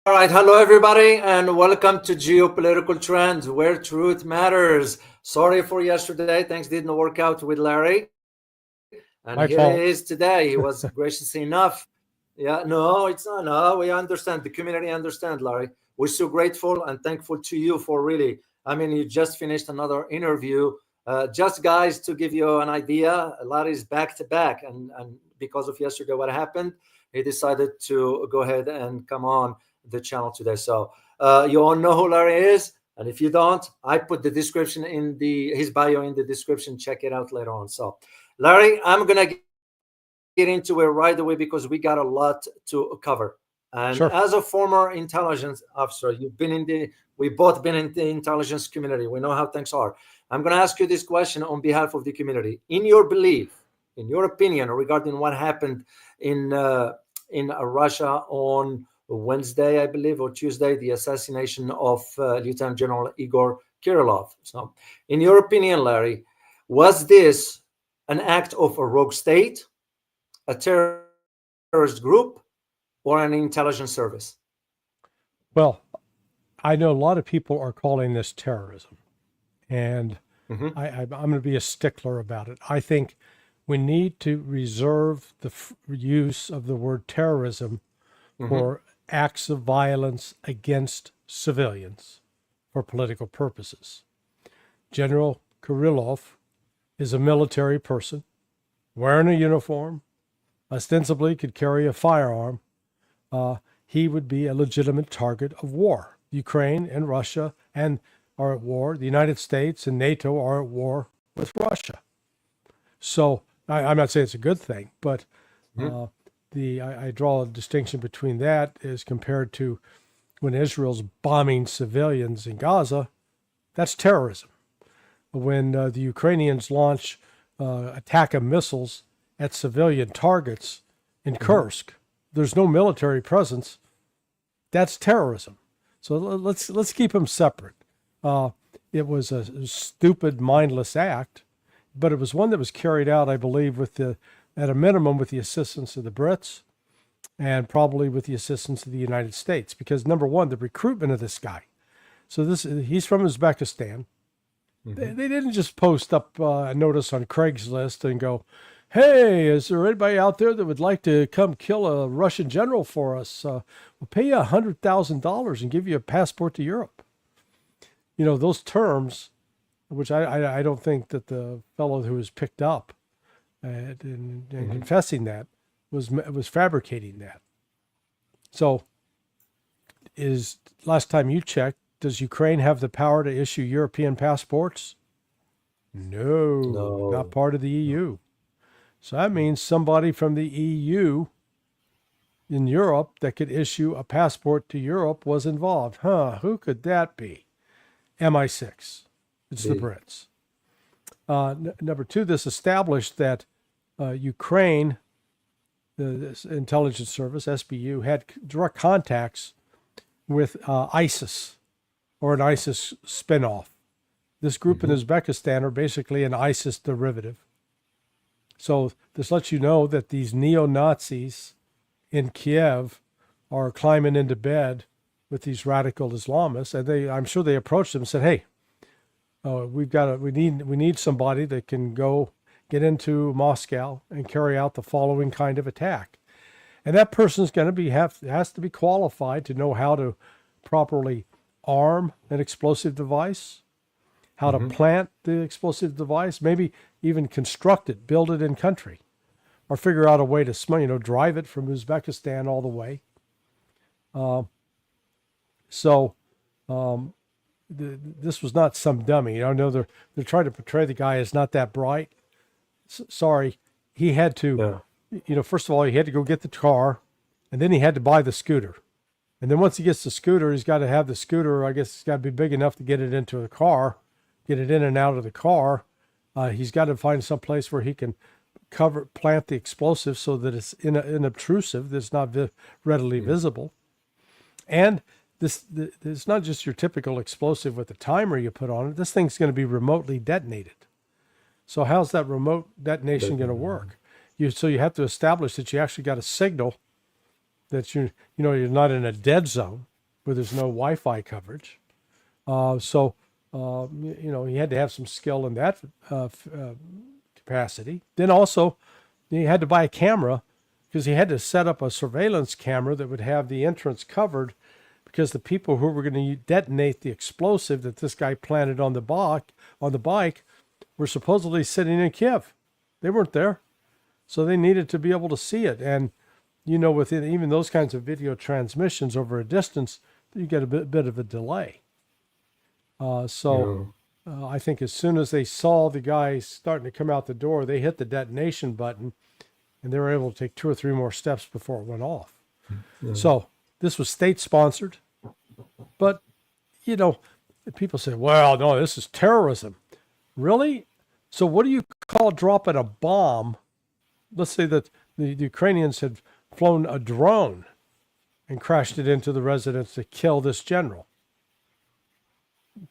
All right, hello everybody, and welcome to Geopolitical Trends, where truth matters. Sorry for yesterday; things didn't work out with Larry, and here he My is fault. today. He was gracious enough. Yeah, no, it's not. No, we understand. The community understand, Larry. We're so grateful and thankful to you for really. I mean, you just finished another interview. Just guys, to give you an idea, Larry's back to back, and because of yesterday, what happened, he decided to go ahead and come on the channel today. So you all know who Larry is, and if you don't, I put the description in the his bio in the description. Check it out later on. So, Larry, I'm gonna get into it right away because we got a lot to cover. And as a Sure. former intelligence officer, we both been in the intelligence community. We know how things are. I'm gonna ask you this question on behalf of the community. In your belief, in your opinion, regarding what happened in uh, in Russia on Wednesday, I believe, or Tuesday, the assassination of Lieutenant General Igor Kirillov. So, in your opinion, Larry, was this an act of a rogue state, a terrorist group, or an intelligence service? Well, I know a lot of people are calling this terrorism, and Mm-hmm. I'm going to be a stickler about it. I think we need to reserve the use of the word terrorism Mm-hmm. for acts of violence against civilians for political purposes. General Kirillov is a military person wearing a uniform, ostensibly could carry a firearm. He would be a legitimate target of war. Ukraine and Russia and are at war. The United States and NATO are at war with Russia. So I'm not saying it's a good thing, but Mm-hmm. I draw a distinction between that as compared to when Israel's bombing civilians in Gaza. That's terrorism. When the Ukrainians launch attack of missiles at civilian targets in Mm-hmm. Kursk, there's no military presence. That's terrorism. So let's keep them separate. Uh, it was a stupid, mindless act, but it was one that was carried out, I believe, at a minimum, with the assistance of the Brits and probably with the assistance of the United States. Because number one, the recruitment of this guy. So he's from Uzbekistan. Mm-hmm. They didn't just post up a notice on Craigslist and go, "Hey, is there anybody out there that would like to come kill a Russian general for us? We'll pay you $100,000 and give you a passport to Europe." You know, those terms, which I don't think that the fellow who was picked up and Mm-hmm. confessing that was fabricating that. So, is last time you checked, does Ukraine have the power to issue European passports? No, not No. part of the No. EU. So that means somebody from the EU in Europe that could issue a passport to Europe was involved. Huh, who could that be? MI6. It's the Big. Brits. Number two, this established that Ukraine, this intelligence service, SBU, had direct contacts with ISIS or an ISIS spinoff. This group in Mm-hmm. Uzbekistan are basically an ISIS derivative. So this lets you know that these neo-Nazis in Kiev are climbing into bed with these radical Islamists, and I'm sure they approached them and said, "Hey, we need somebody that can go get into Moscow and carry out the following kind of attack." And that person's going to has to be qualified to know how to properly arm an explosive device, how to Mm-hmm. plant the explosive device, maybe even construct it, build it in country, or figure out a way to drive it from Uzbekistan all the way. Uh, so um, this was not some dummy. I know they're trying to portray the guy as not that bright. Sorry, he had to. Yeah. First of all, he had to go get the car, and then he had to buy the scooter. And then once he gets the scooter, he's got to have the scooter. I guess it's got to be big enough to get it into the car, get it in and out of the car. He's got to find some place where he can plant the explosive so that it's inobtrusive, that's not readily Mm-hmm. visible. And it's not just your typical explosive with the timer you put on it. This thing's going to be remotely detonated. So how's that remote detonation going to work? So you have to establish that you actually got a signal that you're not in a dead zone. where there's no Wi-Fi coverage. So he had to have some skill in that capacity. Then also, he had to buy a camera because he had to set up a surveillance camera that would have the entrance covered, because the people who were going to detonate the explosive that this guy planted on the bike were supposedly sitting in Kiev. They weren't there. So they needed to be able to see it. And, with even those kinds of video transmissions over a distance, you get a bit of a delay. I think as soon as they saw the guy starting to come out the door, they hit the detonation button, and they were able to take 2 or 3 more steps before it went off. Yeah. So this was state-sponsored. But, people say, well, no, this is terrorism. Really? So what do you call dropping a bomb? Let's say that the Ukrainians had flown a drone and crashed it into the residence to kill this general.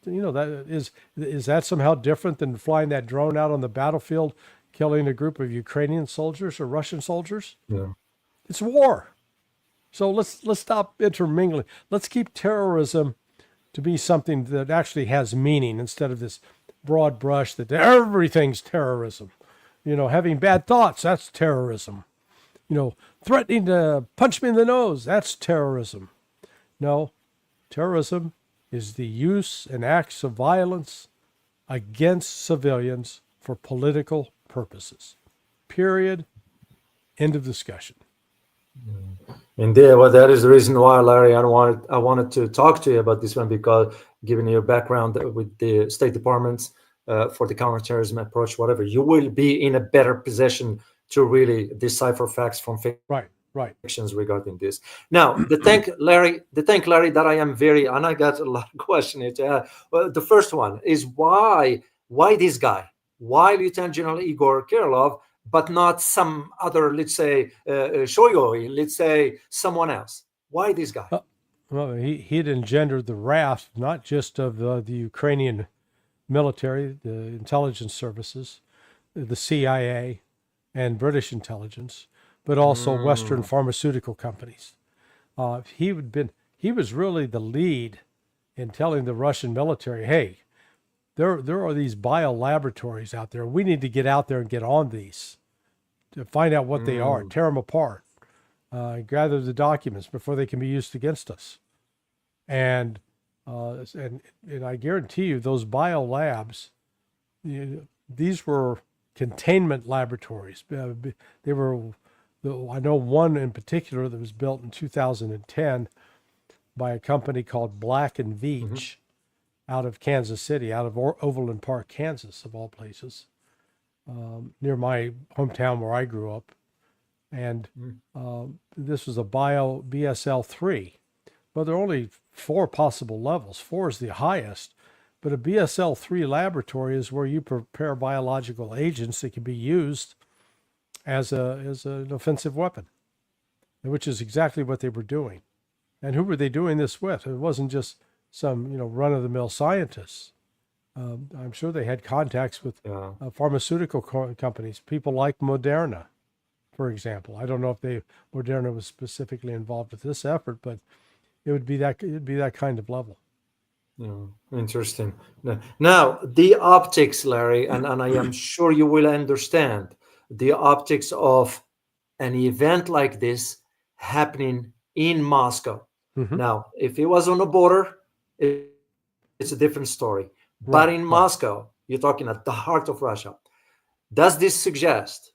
That is that somehow different than flying that drone out on the battlefield, killing a group of Ukrainian soldiers or Russian soldiers? Yeah. It's war. So let's stop intermingling. Let's keep terrorism to be something that actually has meaning, instead of this broad brush that everything's terrorism. Having bad thoughts, that's terrorism. Threatening to punch me in the nose, that's terrorism. No, terrorism is the use and acts of violence against civilians for political purposes. Period. End of discussion. Indeed, well, that is the reason why, Larry, I wanted to talk to you about this one, because given your background with the State Department for the counterterrorism approach, whatever, you will be in a better position to really decipher facts from fictions regarding this. Now, the thing, Larry, that I am and I got a lot of questions. The first one is why this guy? Why Lieutenant General Igor Kirillov, but not some other, let's say, Shoigu, let's say someone else? Why this guy? Well, he had engendered the wrath, not just of the Ukrainian military, the intelligence services, the CIA, and British intelligence, but also Western pharmaceutical companies. He was really the lead in telling the Russian military, hey, there are these biolaboratories out there. We need to get out there and get on these to find out what they are, tear them apart, gather the documents before they can be used against us. And I guarantee you, those biolabs, these were containment laboratories. They were, I know one in particular that was built in 2010 by a company called Black and Veatch out of Kansas City, out of Overland Park, Kansas, of all places, near my hometown where I grew up. And this was a BSL-3. Well, there are only 4 possible levels. 4 is the highest. But a BSL-3 laboratory is where you prepare biological agents that can be used as an offensive weapon, which is exactly what they were doing. And who were they doing this with? It wasn't just some run-of-the-mill scientists. I'm sure they had contacts with pharmaceutical companies, people like Moderna, for example. I don't know if Moderna was specifically involved with this effort, but it'd be that kind of level. Interesting. Now, the optics, Larry, and I am sure you will understand the optics of an event like this happening in Moscow. Now, if it was on the border, it's a different story. But in Moscow, you're talking at the heart of Russia. Does this suggest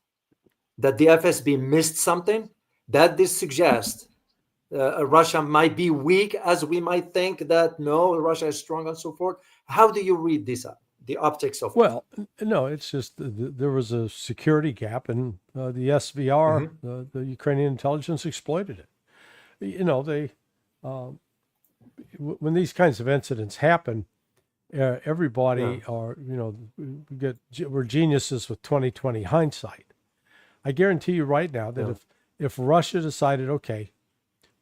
that the FSB missed something? That this suggests Russia might be weak, as we might think that no, Russia is strong and so forth? How do you read this up? The optics of well, no, it's just there was a security gap, and the SVR, the Ukrainian intelligence, exploited it. They when these kinds of incidents happen, everybody we're geniuses with 20/20 hindsight. I guarantee you right now that if Russia decided, okay,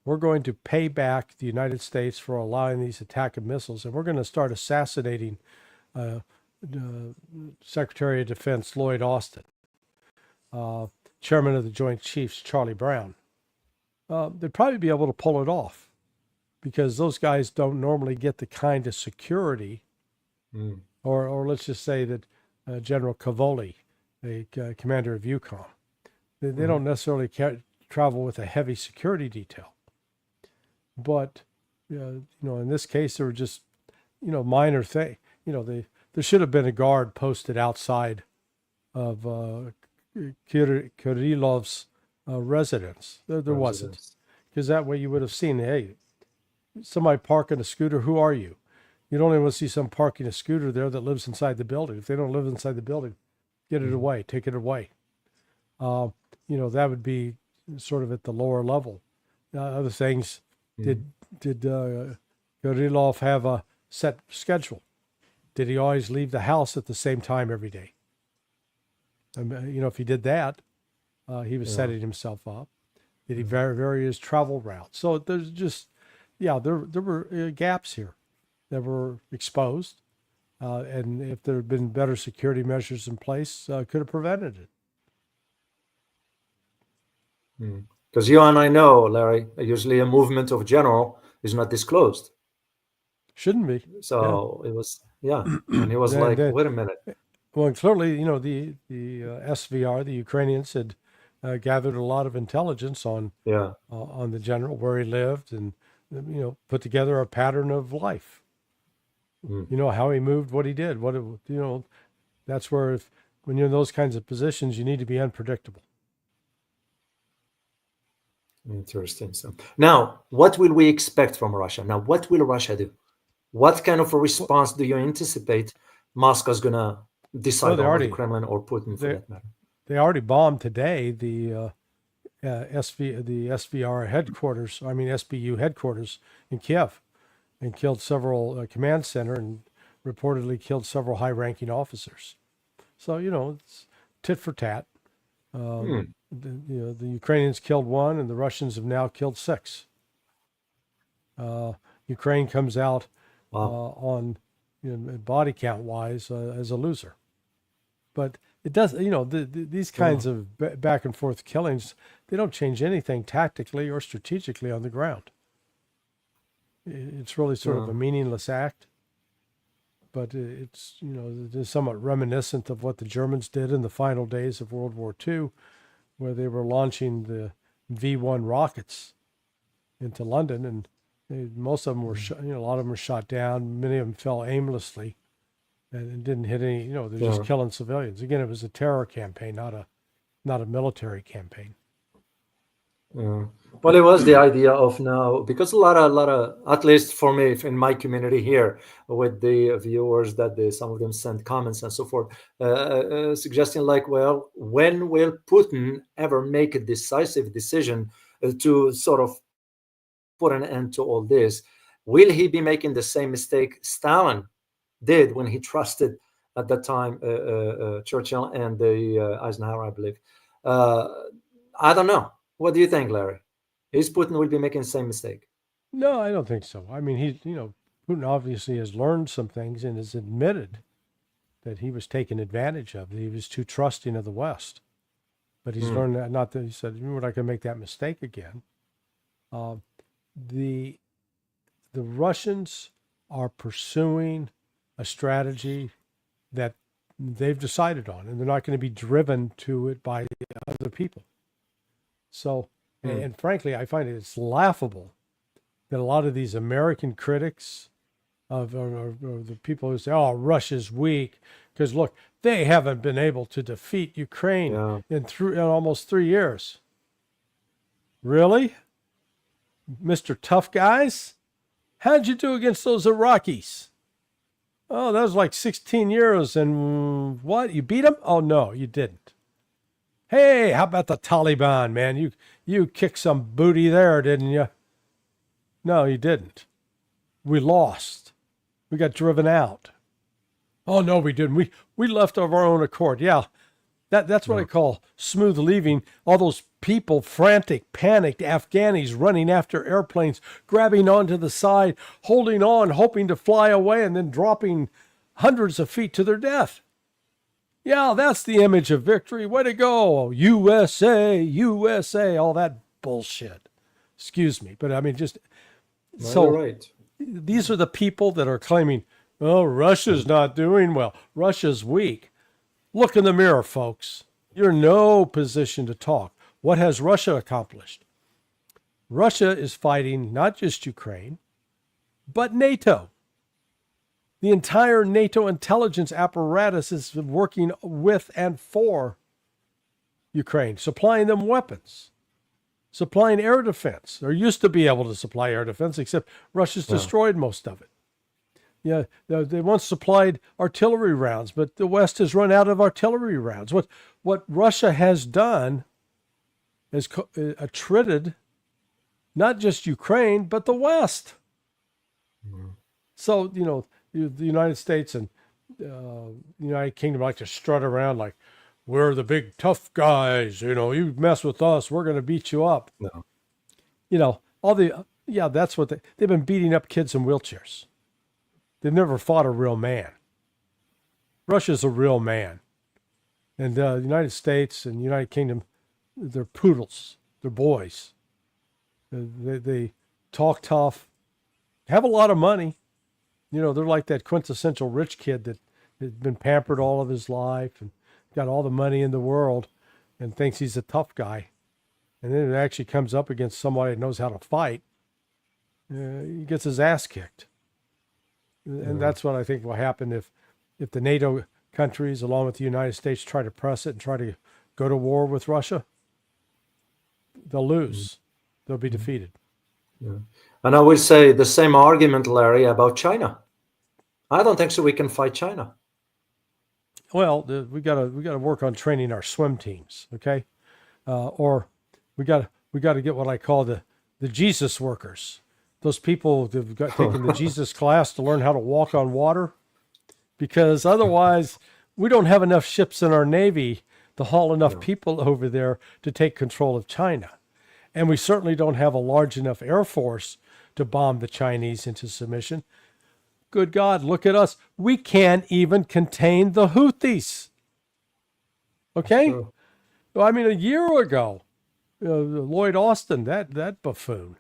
we're going to pay back the United States for allowing these attack of missiles, and we're going to start assassinating Secretary of Defense Lloyd Austin, Chairman of the Joint Chiefs Charlie Brown, they'd probably be able to pull it off, because those guys don't normally get the kind of security, or let's just say that General Cavoli, the commander of EUCOM, they don't necessarily travel with a heavy security detail. But, in this case, there were just, minor things. There should have been a guard posted outside of Kirillov's residence. There wasn't. Because that way you would have seen, hey, somebody parking a scooter, who are you? You don't even want to see some parking a scooter there that lives inside the building. If they don't live inside the building, get it away, take it away. That would be sort of at the lower level. Other things, did Kirillov have a set schedule? Did he always leave the house at the same time every day? If he did that, he was setting himself up. Did he vary his travel routes? So there's just, there were gaps here that were exposed. And if there had been better security measures in place, could have prevented it. Because you and I know, Larry, usually a movement of general is not disclosed. Shouldn't be. So it was, and he was like, wait a minute. Well, clearly, the SVR, the Ukrainians had gathered a lot of intelligence on the general, where he lived, and put together a pattern of life. How he moved, what he did, that's where when you're in those kinds of positions, you need to be unpredictable. Interesting. So now, what will we expect from Russia? Now, what will Russia do? What kind of a response do you anticipate Moscow's going to decide on, the Kremlin or Putin, for that matter? They already bombed today the SVR headquarters, SBU headquarters in Kiev, and killed several command center, and reportedly killed several high-ranking officers. So, it's tit for tat. The Ukrainians killed one, and the Russians have now killed 6. Ukraine comes out on body count wise as a loser, but it does. These kinds of back and forth killings, they don't change anything tactically or strategically on the ground. It's really sort of a meaningless act, but it's it's somewhat reminiscent of what the Germans did in the final days of World War II, where they were launching the V-1 rockets into London, and most of them were shot, a lot of them were shot down. Many of them fell aimlessly and didn't hit any. They're just killing civilians. Again, it was a terror campaign, not a military campaign. Well, it was the idea of now, because a lot of, at least for me in my community here, with the viewers that some of them send comments and so forth, suggesting like, well, when will Putin ever make a decisive decision to sort of put an end to all this? Will he be making the same mistake Stalin did when he trusted at that time Churchill and the Eisenhower, I believe? I don't know. What do you think, Larry? Is Putin will be making the same mistake? No, I don't think so. Putin obviously has learned some things and has admitted that he was taken advantage of. That he was too trusting of the West. But he's learned that. Not that he said, we're not going to make that mistake again. The Russians are pursuing a strategy that they've decided on, and they're not going to be driven to it by other people. So, and frankly, I find it's laughable that a lot of these American critics of the people who say, "Oh, Russia's weak," because look, they haven't been able to defeat Ukraine in almost 3 years. Really, Mr. Tough Guys? How'd you do against those Iraqis? Oh, that was like 16 years, and what? You beat them? Oh no, you didn't. Hey, how about the Taliban, man? You kicked some booty there, didn't you? No, you didn't. We lost. We got driven out. Oh no, we didn't. We left of our own accord. Yeah, that's what I call smooth leaving. All those people, frantic, panicked Afghanis running after airplanes, grabbing onto the side, holding on, hoping to fly away, and then dropping hundreds of feet to their death. Yeah, that's the image of victory. Way to go. USA, USA, all that bullshit. Excuse me. But I mean, just, No, So you're right. these are the people that are claiming, oh, Russia's not doing well. Russia's weak. Look in the mirror, folks. You're in no position to talk. What has Russia accomplished? Russia is fighting not just Ukraine, but NATO. The entire NATO intelligence apparatus is working with and for Ukraine, supplying them weapons, supplying air defense. They used to be able to supply air defense, except Russia's destroyed most of it. Yeah, they once supplied artillery rounds, but the West has run out of artillery rounds. What Russia has done is attrited not just Ukraine, but the West. So, the United States and the United Kingdom like to strut around like, we're the big tough guys. You mess with us, we're going to beat you up. No. That's what they've been beating up kids in wheelchairs. They've never fought a real man. Russia's a real man. And the United States and the United Kingdom, they're poodles. They're boys. They talk tough, have a lot of money. They're like that quintessential rich kid that has been pampered all of his life and got all the money in the world and thinks he's a tough guy. And then it actually comes up against somebody that knows how to fight. He gets his ass kicked. And that's what I think will happen if the NATO countries, along with the United States, try to press it and try to go to war with Russia. They'll lose. They'll be defeated. Yeah. And I will say the same argument, Larry, about China. I don't think so we can fight China. Well, we gotta work on training our swim teams, okay? Or we gotta get what I call the Jesus workers. Those people that've taken the Jesus class to learn how to walk on water, because otherwise we don't have enough ships in our Navy to haul enough people over there to take control of China. And we certainly don't have a large enough Air Force to bomb the Chinese into submission. Good God, look at us. We can't even contain the Houthis. Okay? Sure. Well, I mean, a year ago, Lloyd Austin, that buffoon,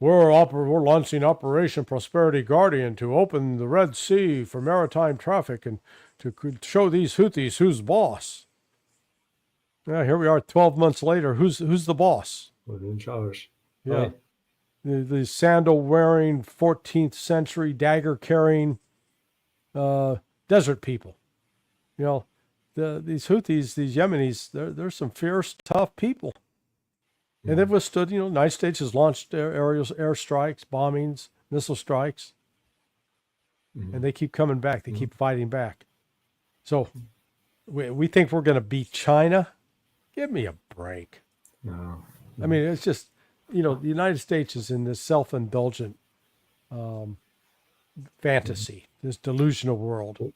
we're launching Operation Prosperity Guardian to open the Red Sea for maritime traffic and to show these Houthis who's boss. Yeah, here we are 12 months later. Who's the boss? We're in charge. Yeah. Right. The sandal-wearing, 14th century, dagger-carrying desert people. These Houthis, these Yemenis, they're some fierce, tough people. And they've withstood, the United States has launched air strikes, bombings, missile strikes. And they keep coming back. They keep fighting back. So we think we're going to beat China? Give me a break. No. I mean, it's just, the United States is in this self-indulgent fantasy, this delusional world.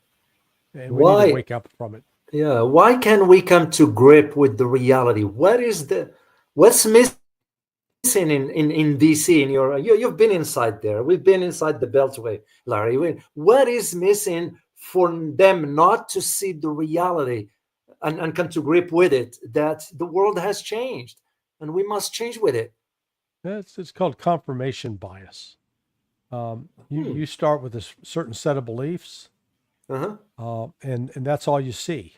And we need to wake up from it. Yeah. Why can't we come to grip with the reality? What's missing in DC? You've been inside there. We've been inside the Beltway, Larry. What is missing for them not to see the reality and come to grip with it, that the world has changed and we must change with it? It's called confirmation bias. You start with a certain set of beliefs, and that's all you see.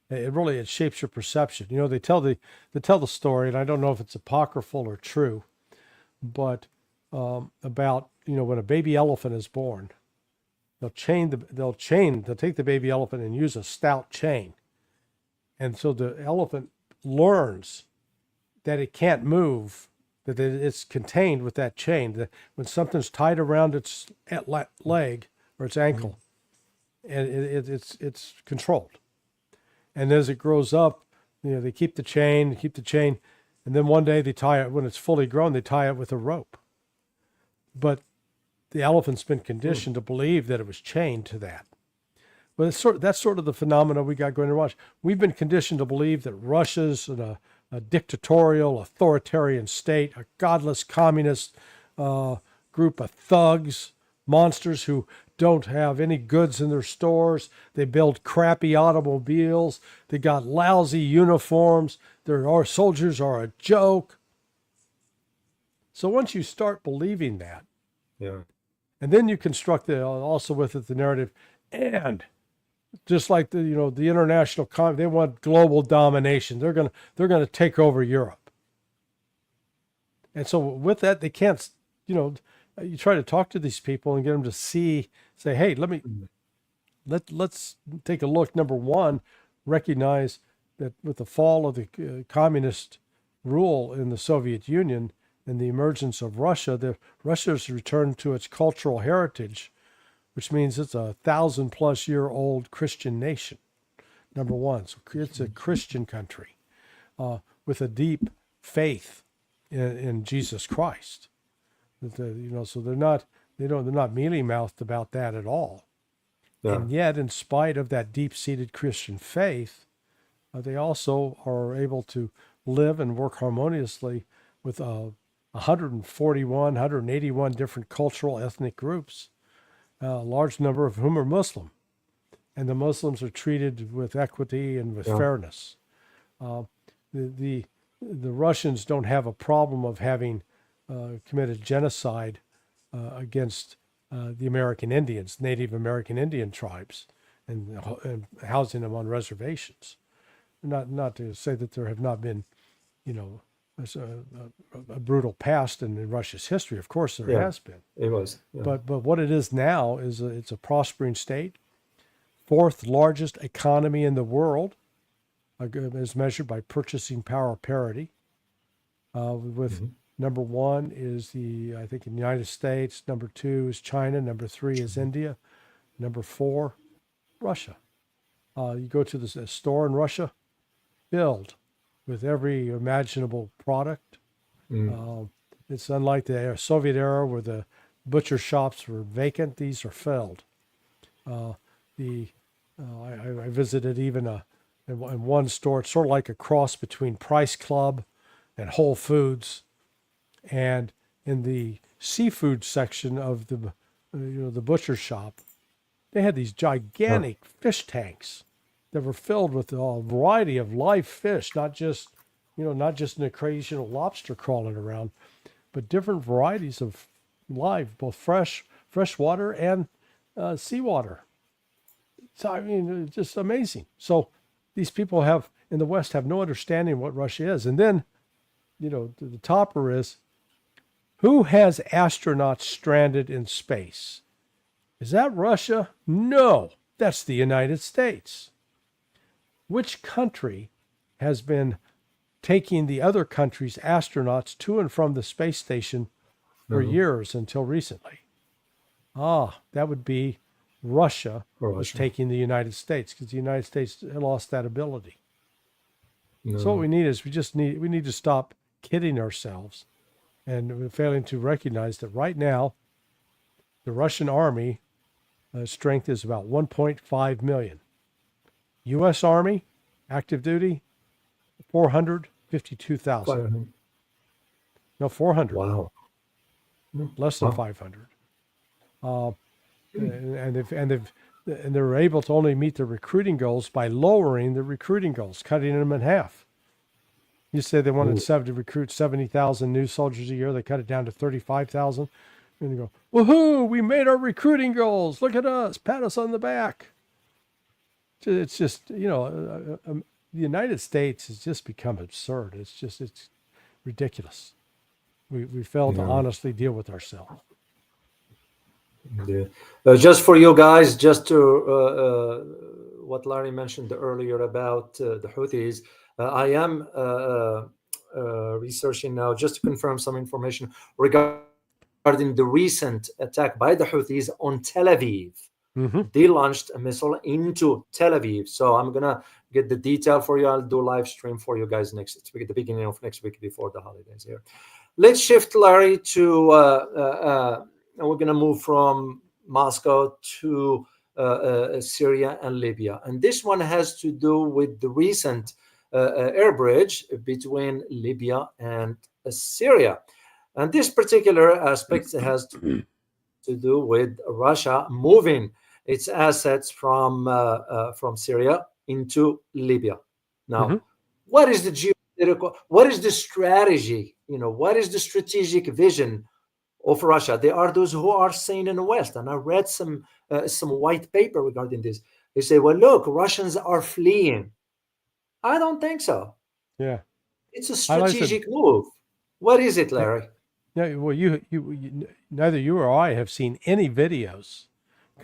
It shapes your perception. They tell the story, and I don't know if it's apocryphal or true, but about when a baby elephant is born, they'll take the baby elephant and use a stout chain, and so the elephant learns that it can't move, that it's contained with that chain. That when something's tied around its leg or its ankle, and it's controlled. And as it grows up, they keep the chain, and then one day they tie it, when it's fully grown, they tie it with a rope. But the elephant's been conditioned to believe that it was chained to that. But that's sort of the phenomena we got going to Russia. We've been conditioned to believe that Russia's a dictatorial, authoritarian state, a godless communist group of thugs, monsters who don't have any goods in their stores. They build crappy automobiles. They got lousy uniforms. Our soldiers are a joke. So once you start believing that, Yeah. and then you construct also with it the narrative, and just like the international they want global domination. They're gonna take over Europe, and so with that they can't. You try to talk to these people and get them to say, hey, let's take a look. Number one, recognize that with the fall of the communist rule in the Soviet Union and the emergence of Russia, Russia's returned to its cultural heritage, which means it's 1,000+ year old Christian nation. Number one, so it's a Christian country with a deep faith in Jesus Christ. So they're not mealy mouthed about that at all. Yeah. And yet, in spite of that deep-seated Christian faith, they also are able to live and work harmoniously with 181 different cultural ethnic groups, a large number of whom are Muslim. And the Muslims are treated with equity and with fairness. The Russians don't have a problem of having committed genocide against the American Indians, Native American Indian tribes, and housing them on reservations. Not to say that there have not been, a brutal past in Russia's history. Of course, there has been. It was. Yeah. But what it is now is it's a prospering state, fourth largest economy in the world, as measured by purchasing power parity. With number one is I think the United States. Number two is China. Number three is India. Number four, Russia. You go to the store in Russia, filled with every imaginable product. It's unlike the Soviet era where the butcher shops were vacant. These are filled. I visited even in one store. It's sort of like a cross between Price Club and Whole Foods. And in the seafood section of the butcher shop, they had these gigantic fish tanks that were filled with a variety of live fish, not just an occasional lobster crawling around, but different varieties of live, both fresh water and seawater. So I mean, it's just amazing. So these people in the West have no understanding of what Russia is. And then, the topper is, who has astronauts stranded in space? Is that Russia? No, that's the United States. Which country has been taking the other country's astronauts to and from the space station for years until recently? That would be Russia was taking the United States, because the United States lost that ability. No. So what we need is we need to stop kidding ourselves and failing to recognize that right now the Russian army strength is about 1.5 million. U.S. Army, active duty, 452,000. No, 400. Wow. Less than 500. And they're able to only meet their recruiting goals by lowering the recruiting goals, cutting them in half. You say they wanted to recruit 70,000 new soldiers a year. They cut it down to 35,000. And you go, woohoo, we made our recruiting goals. Look at us. Pat us on the back. It's just, the United States has just become absurd. It's ridiculous. We fail to honestly deal with ourselves. Yeah. Just for you guys, just to what Larry mentioned earlier about the Houthis, I am researching now just to confirm some information regarding the recent attack by the Houthis on Tel Aviv. They launched a missile into Tel Aviv. So I'm going to get the detail for you. I'll do a live stream for you guys next week, at the beginning of next week before the holidays here. Let's shift, Larry, to, and we're going to move from Moscow to Syria and Libya. And this one has to do with the recent air bridge between Libya and Syria. And this particular aspect has to do with Russia moving its assets from Syria into Libya. Now, what is the What is the strategy? What is the strategic vision of Russia? There are those who are saying in the West, and I read some white paper regarding this. They say, well, look, Russians are fleeing. I don't think so. Yeah. It's a strategic move. What is it, Larry? Yeah, well, you neither you or I have seen any videos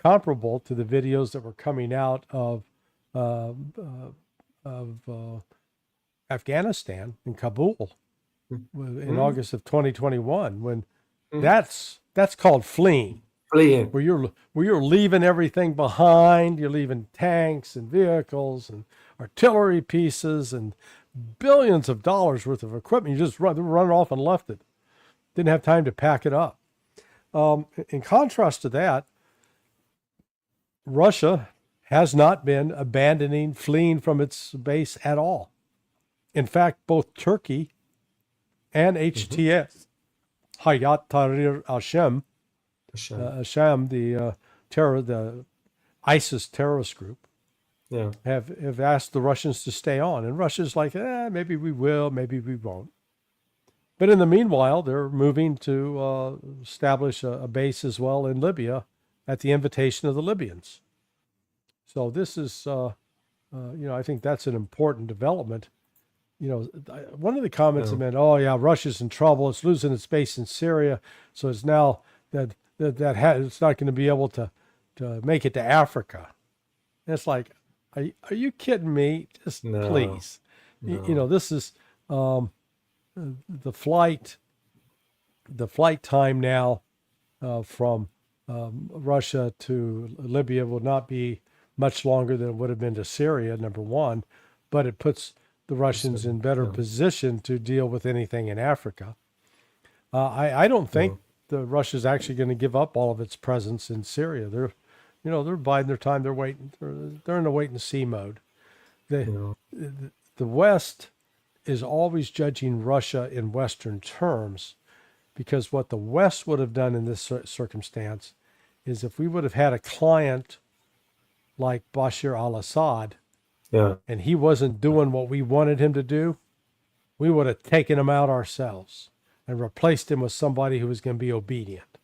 comparable to the videos that were coming out of Afghanistan in Kabul in August of 2021, when that's called fleeing. Where you're leaving everything behind. You're leaving tanks and vehicles and artillery pieces and billions of dollars worth of equipment. You just run off and left it. Didn't have time to pack it up. In contrast to that, Russia has not been fleeing from its base at all. In fact, both Turkey and HTS, Hayat Tahrir al-Sham, the ISIS terrorist group, have asked the Russians to stay on. And Russia's like, maybe we will, maybe we won't. But in the meanwhile, they're moving to establish a base as well in Libya at the invitation of the Libyans. So this is, I think that's an important development. One of the comments have been, Russia's in trouble. It's losing its base in Syria. So it's now it's not going to be able to make it to Africa. And it's like, are you kidding me? Just please. No. This is the flight time now from Russia to Libya will not be much longer than it would have been to Syria, number one, but it puts the Russians in better position to deal with anything in Africa. I don't think the Russia's actually going to give up all of its presence in Syria. They're biding their time. They're waiting. They're in a wait and see mode. The West is always judging Russia in Western terms, because what the West would have done in this circumstance is, if we would have had a client like Bashar al-Assad, and he wasn't doing what we wanted him to do, we would have taken him out ourselves and replaced him with somebody who was going to be obedient.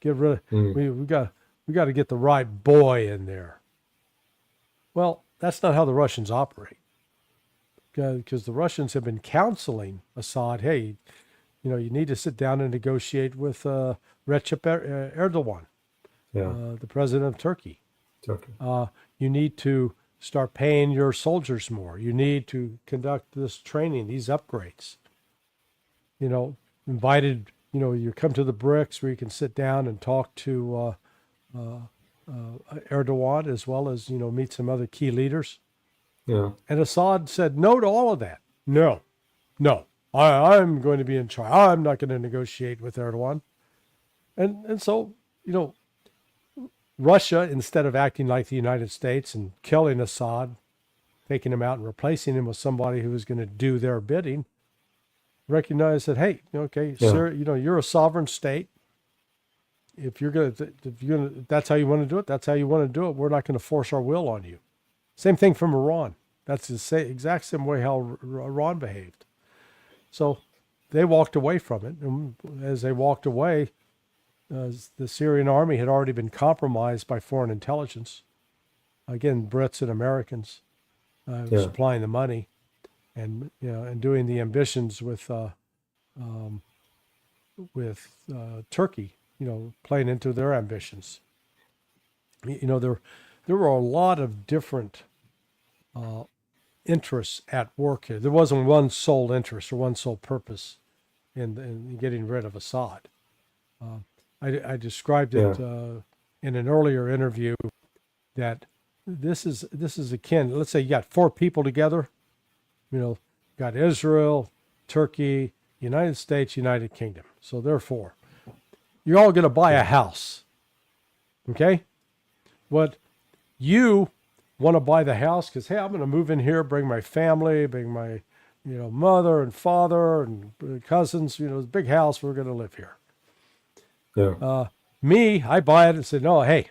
Get rid of, we got to get the right boy in there. Well, that's not how the Russians operate, because the Russians have been counseling Assad, hey, you need to sit down and negotiate with Recep Erdogan, the president of Turkey. You need to start paying your soldiers more. You need to conduct this training, these upgrades. Invited, you come to the BRICS where you can sit down and talk to Erdogan, as well as, meet some other key leaders. And Assad said no to all of that. No, I'm going to be in charge. I'm not going to negotiate with Erdogan. And so, Russia, instead of acting like the United States and killing Assad, taking him out and replacing him with somebody who was going to do their bidding, recognized that, hey, Syria, you're a sovereign state. If that's how you want to do it, that's how you want to do it. We're not going to force our will on you. Same thing from Iran. That's the exact same way how Iran behaved. So they walked away from it. And as they walked away, the Syrian army had already been compromised by foreign intelligence. Again, Brits and Americans supplying the money, and and doing the ambitions with Turkey, playing into their ambitions. There were a lot of different interests at work here. There wasn't one sole interest or one sole purpose in getting rid of Assad. I described it in an earlier interview that this is akin. Let's say you got four people together. Got Israel, Turkey, United States, United Kingdom. So therefore, you're all going to buy a house. Okay? What you want to buy the house because, hey, I'm going to move in here, bring my family, bring my mother and father and cousins. Big house. We're going to live here. Me, I buy it and say, no, hey,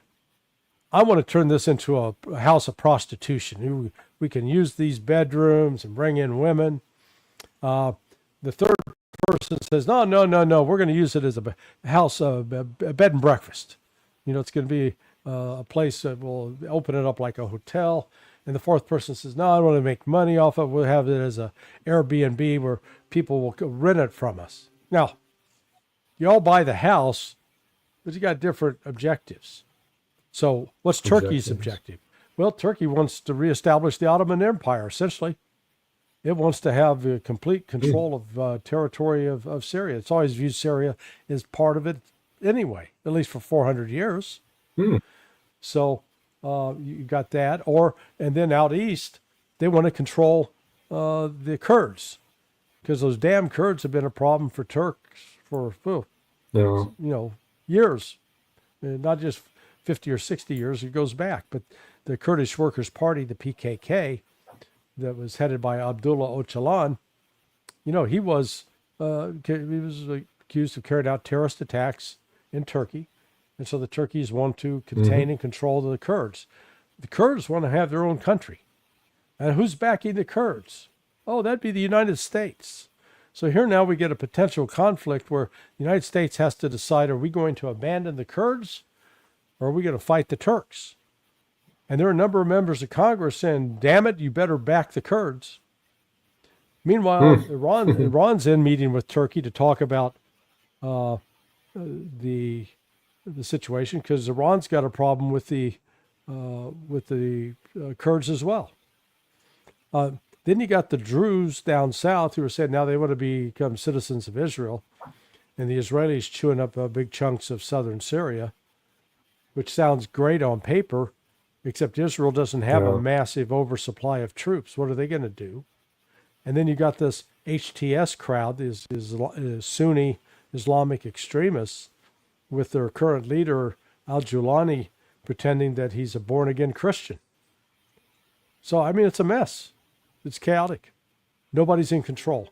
I want to turn this into a house of prostitution. We can use these bedrooms and bring in women. The third person says, no, we're going to use it as a house, a bed and breakfast. It's going to be a place that will open it up like a hotel. And the fourth person says, no, I want to make money off it. We'll have it as a Airbnb where people will rent it from us. Now, you all buy the house, but you got different objectives. So what's Turkey's objective? Well, Turkey wants to reestablish the Ottoman Empire, essentially. It wants to have complete control of territory of Syria. It's always viewed Syria as part of it anyway, at least for 400 years. So you got that. And then out east, they want to control the Kurds, because those damn Kurds have been a problem for Turks for years, not just 50 or 60 years. It goes back. But the Kurdish Workers' Party, the PKK, that was headed by Abdullah Öcalan, he was accused of carrying out terrorist attacks in Turkey. And so the Turkeys want to contain and control the Kurds. The Kurds want to have their own country. And who's backing the Kurds? Oh, that'd be the United States. So here now we get a potential conflict where the United States has to decide, are we going to abandon the Kurds or are we going to fight the Turks? And there are a number of members of Congress saying, damn it, you better back the Kurds. Meanwhile, Iran's in meeting with Turkey to talk about the situation, because Iran's got a problem with the Kurds as well. Then you got the Druze down south who are saying now they want to become citizens of Israel, and the Israelis chewing up big chunks of southern Syria, which sounds great on paper, except Israel doesn't have a massive oversupply of troops. What are they going to do? And then you got this HTS crowd, is Sunni Islamic extremists, with their current leader, al-Julani, pretending that he's a born-again Christian. So, I mean, it's a mess. It's chaotic. Nobody's in control.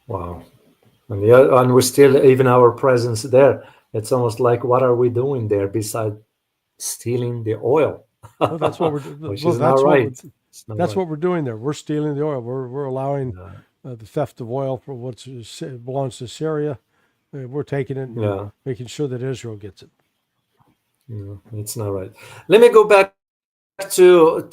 Wow. And we're still, even our presence there, it's almost like, what are we doing there besides stealing the oil? Well, that's what we're doing. That's what we're doing there. We're stealing the oil. We're allowing the theft of oil for what belongs to Syria. We're taking it and making sure that Israel gets it. It's not right. Let me go back to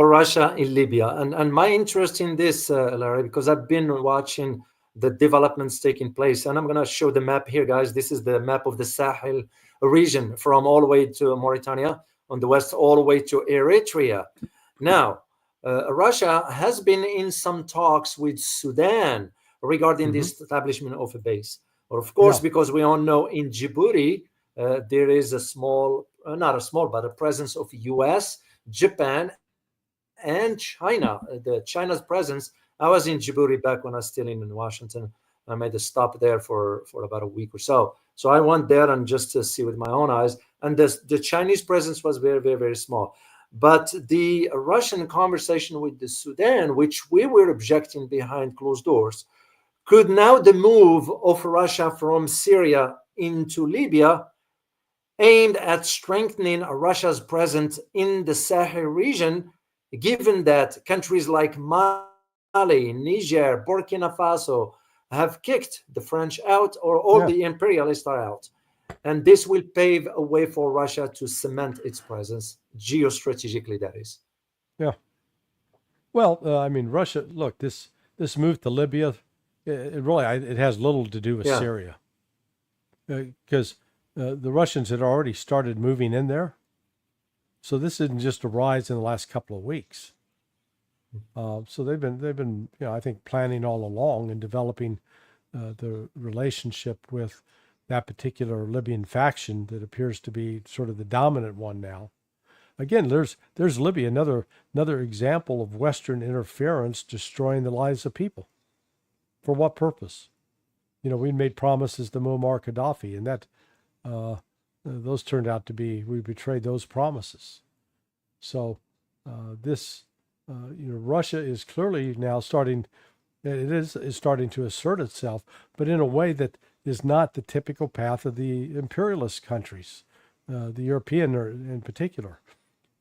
Russia in Libya. And my interest in this, Larry, because I've been watching the developments taking place. And I'm going to show the map here, guys. This is the map of the Sahel region from all the way to Mauritania on the west, all the way to Eritrea. Now, Russia has been in some talks with Sudan regarding the establishment of a base. Or of course, because we all know in Djibouti, there is a small, not a small, but a presence of US, Japan, and China. China's presence. I was in Djibouti back when I was still in Washington. I made a stop there for about a week or so. So I went there and just to see with my own eyes. And the Chinese presence was very, very, very small. But the Russian conversation with the Sudan, which we were objecting behind closed doors, could now the move of Russia from Syria into Libya, aimed at strengthening Russia's presence in the Sahel region, given that countries like Mali, Niger, Burkina Faso have kicked the French out, or all the imperialists are out. And this will pave a way for Russia to cement its presence, geostrategically, that is. Yeah. Well, I mean, Russia, look, this move to Libya, it has little to do with Syria. Because the Russians had already started moving in there. So this isn't just a rise in the last couple of weeks. So they've been, I think, planning all along and developing the relationship with that particular Libyan faction that appears to be sort of the dominant one now. Again, there's Libya, another example of Western interference destroying the lives of people. For what purpose? We made promises to Muammar Gaddafi, and that those turned out to be, we betrayed those promises. So Russia is clearly now starting to assert itself, but in a way that is not the typical path of the imperialist countries, the European in particular,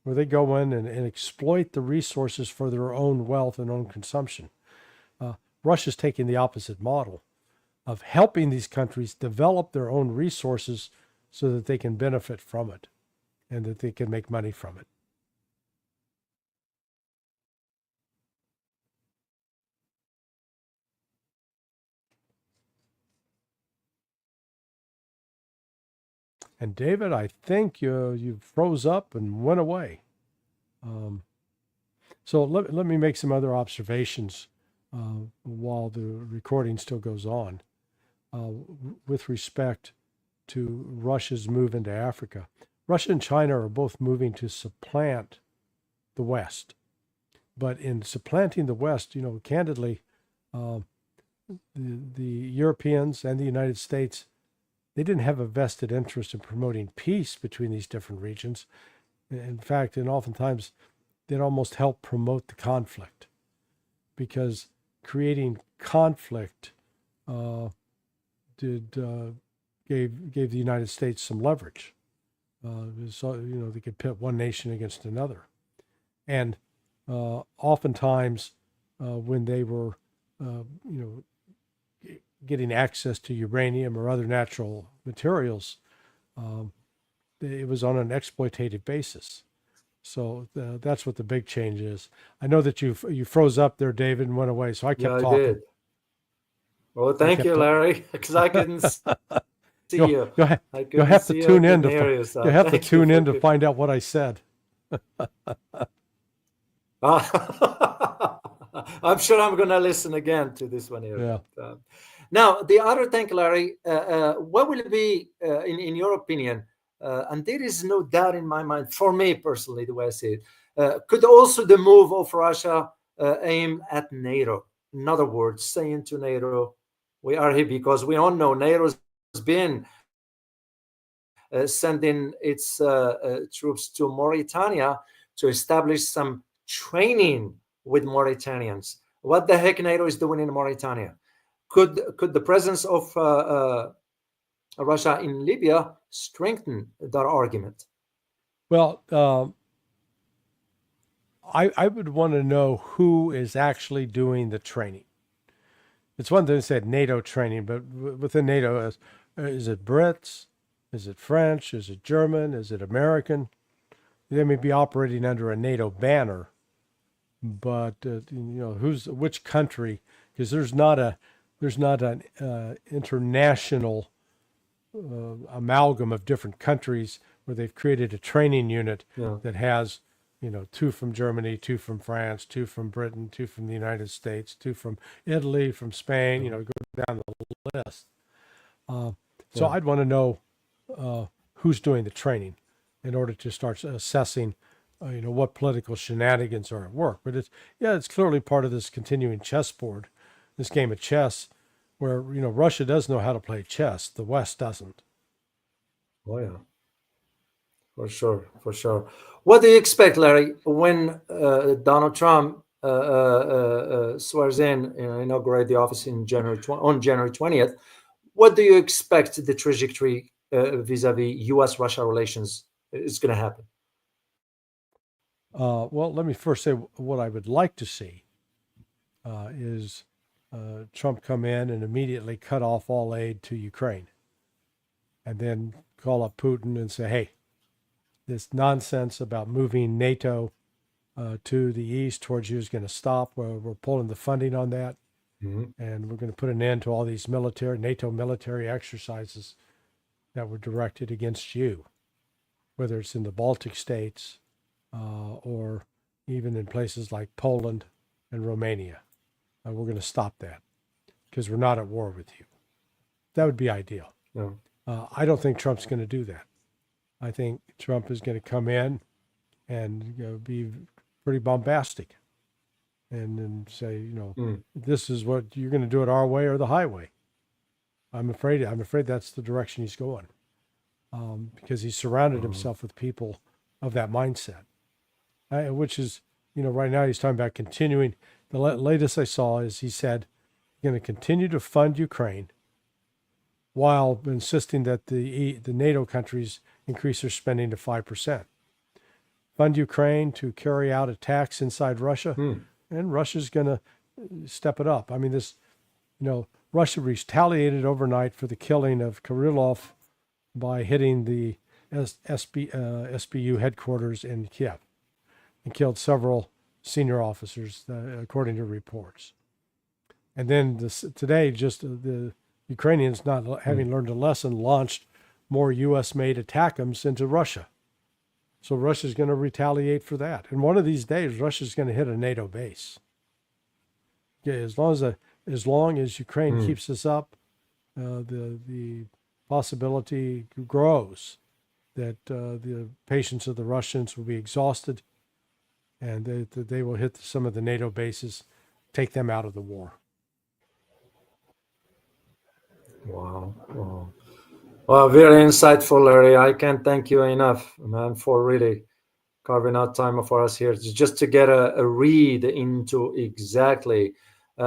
where they go in and exploit the resources for their own wealth and own consumption. Russia's taking the opposite model of helping these countries develop their own resources so that they can benefit from it and that they can make money from it. And David, I think you froze up and went away. So let me make some other observations while the recording still goes on with respect to Russia's move into Africa. Russia and China are both moving to supplant the West. But in supplanting the West, candidly, the Europeans and the United States, they didn't have a vested interest in promoting peace between these different regions. In fact, and oftentimes, they'd almost help promote the conflict, because creating conflict gave the United States some leverage. So they could pit one nation against another, and oftentimes when they were getting access to uranium or other natural materials, it was on an exploitative basis. So that's what the big change is. I know that you froze up there, David, and went away, so I kept talking. I did. Well, thank you, Larry, because I couldn't see you. You'll have to tune in to find out what I said. I'm sure I'm going to listen again to this one here. Yeah. Now, the other thing, Larry, what will it be, in your opinion, and there is no doubt in my mind, for me personally, the way I see it, could also the move of Russia aim at NATO? In other words, saying to NATO, we are here because we all know NATO's been sending its troops to Mauritania to establish some training with Mauritanians. What the heck NATO is doing in Mauritania? Could the presence of Russia in Libya strengthen that argument? Well, I would want to know who is actually doing the training. It's one thing to say NATO training, but within NATO, is it Brits? Is it French? Is it German? Is it American? They may be operating under a NATO banner, but which country? Because there's not an international amalgam of different countries where they've created a training unit that has 2 from Germany, 2 from France, 2 from Britain, 2 from the United States, 2 from Italy, from Spain, go down the list. So I'd want to know who's doing the training in order to start assessing, what political shenanigans are at work. But it's clearly part of this continuing chessboard, this game of chess, where, Russia does know how to play chess. The West doesn't. Oh, yeah. For sure. What do you expect, Larry, when Donald Trump swears in, inaugurate the office on January 20th? What do you expect the trajectory vis-a-vis U.S.-Russia relations is going to happen? Well, let me first say what I would like to see is Trump come in and immediately cut off all aid to Ukraine, and then call up Putin and say, hey, this nonsense about moving NATO to the east towards you is going to stop. We're pulling the funding on that, and we're going to put an end to all these NATO military exercises that were directed against you, whether it's in the Baltic states or even in places like Poland and Romania. We're going to stop that because we're not at war with you. That would be ideal. Yeah. I don't think Trump's going to do that. I think Trump is going to come in and be pretty bombastic and say, this is what you're going to do it our way or the highway. I'm afraid that's the direction he's going, because he's surrounded himself with people of that mindset, which is, right now he's talking about continuing. The latest I saw is he said he's going to continue to fund Ukraine while insisting that the NATO countries increase their spending to 5%. Fund Ukraine to carry out attacks inside Russia, and Russia's going to step it up. I mean, Russia retaliated overnight for the killing of Kirillov by hitting the SBU headquarters in Kiev and killed several senior officers, according to reports. And then today, just the Ukrainians, not having learned a lesson, launched more U.S.-made ATACMS into Russia. So Russia's going to retaliate for that. And one of these days, Russia's going to hit a NATO base. Yeah, as long as Ukraine keeps this up, the possibility grows that the patience of the Russians will be exhausted, and they will hit some of the NATO bases, take them out of the war. Wow. Well, very insightful, Larry. I can't thank you enough, man, for really carving out time for us here, just to get a read into exactly,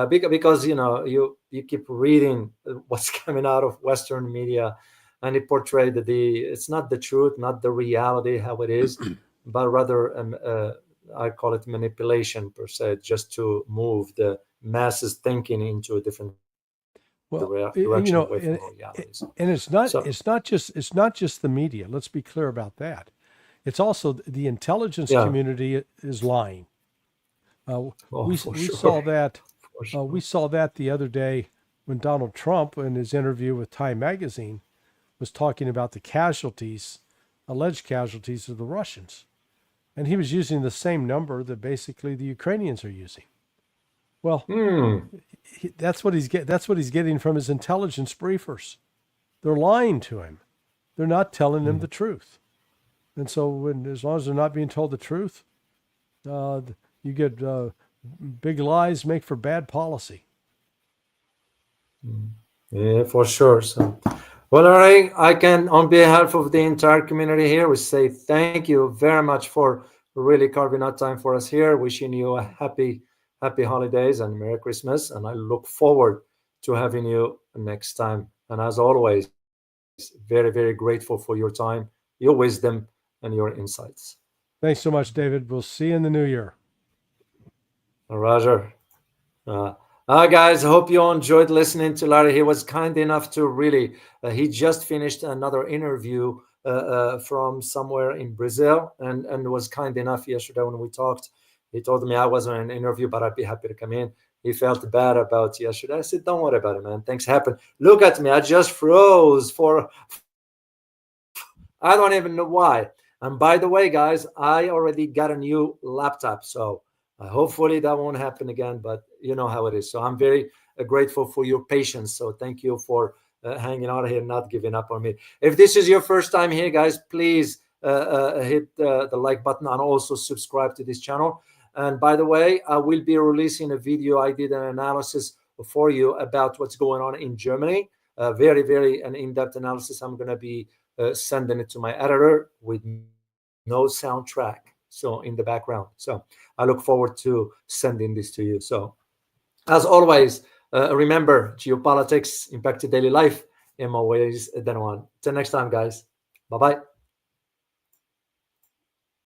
because you keep reading what's coming out of Western media, and it portrayed it's not the truth, not the reality how it is, but rather I call it manipulation per se, just to move the masses thinking into a different direction away from reality. And it's not just the media. Let's be clear about that. It's also the intelligence community is lying. We saw that. We saw that the other day when Donald Trump, in his interview with Time Magazine, was talking about the alleged casualties of the Russians, and he was using the same number that basically the Ukrainians are using. Well, that's what he's getting from his intelligence briefers. They're lying to him. They're not telling him the truth. And so, as long as they're not being told the truth, you get big lies make for bad policy. Yeah, for sure. So, well, all right. I can, on behalf of the entire community here, we say thank you very much for really carving out time for us here. Wishing you a happy holidays and Merry Christmas. And I look forward to having you next time. And as always, very, very grateful for your time, your wisdom, and your insights. Thanks so much, David. We'll see you in the new year. Roger. Guys, I hope you all enjoyed listening to Larry. He was kind enough to really, he just finished another interview from somewhere in Brazil, and was kind enough yesterday when we talked. He told me I wasn't in an interview, but I'd be happy to come in. He felt bad about yesterday. I said, don't worry about it, man. Things happen. Look at me. I just froze I don't even know why. And by the way, guys, I already got a new laptop. So hopefully that won't happen again, but you know how it is. So I'm very grateful for your patience. So thank you for hanging out here, not giving up on me. If this is your first time here, guys, please hit the like button and also subscribe to this channel. And by the way, I will be releasing a video. I did an analysis for you about what's going on in Germany. Very, very an in-depth analysis. I'm going to be sending it to my editor with no soundtrack, so in the background. So I look forward to sending this to you. So as always, remember, geopolitics impacted daily life in more ways than one. Till next time, guys. Bye-bye.